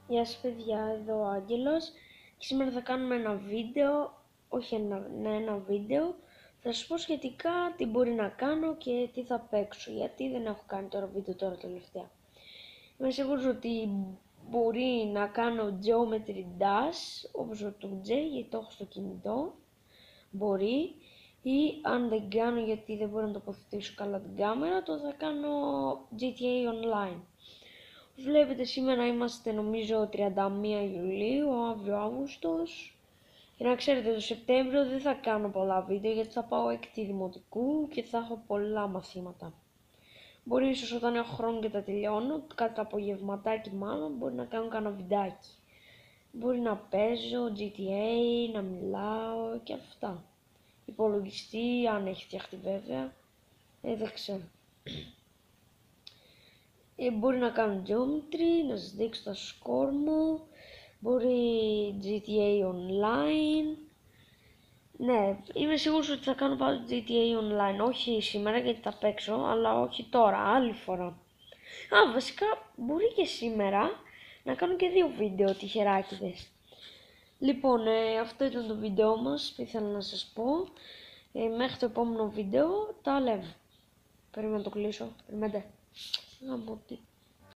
Γεια σας παιδιά, εδώ ο Άγγελος και σήμερα θα κάνουμε ένα βίντεο, ένα βίντεο, θα σας πω σχετικά τι μπορεί να κάνω και τι θα παίξω, γιατί δεν έχω κάνει τώρα βίντεο τώρα τελευταία. Είμαι σίγουρος ότι μπορεί να κάνω Geometry Dash όπως ο 2J, γιατί το έχω στο κινητό, μπορεί, ή αν δεν κάνω γιατί δεν μπορώ να τοποθετήσω καλά την κάμερα, το θα κάνω GTA Online. Βλέπετε σήμερα είμαστε νομίζω 31 Ιουλίου, αύριο Αύγουστος. Για να ξέρετε το Σεπτέμβριο δεν θα κάνω πολλά βίντεο γιατί θα πάω έκτη δημοτικού και θα έχω πολλά μαθήματα. Μπορεί ίσως όταν έχω χρόνο και τα τελειώνω, κατά απογευματάκι μάλλον, μπορεί να κάνω κανένα βιντεάκι. Μπορεί να παίζω GTA, να μιλάω και αυτά. Υπολογιστή, αν έχει φτιαχτεί βέβαια, δεν ξέρω. Μπορεί να κάνω Geometry, να σας δείξω τα σκορ μου, μπορεί GTA Online. Ναι, είμαι σίγουρος ότι θα κάνω πάλι GTA Online, όχι σήμερα γιατί θα παίξω, αλλά όχι τώρα, άλλη φορά. Βασικά μπορεί και σήμερα να κάνω και 2 βίντεο τυχεράκιδες. Λοιπόν, αυτό ήταν το βίντεο μας που ήθελα να σας πω. Μέχρι το επόμενο βίντεο τα λέμε. Περίμενα να το κλείσω, περιμένετε.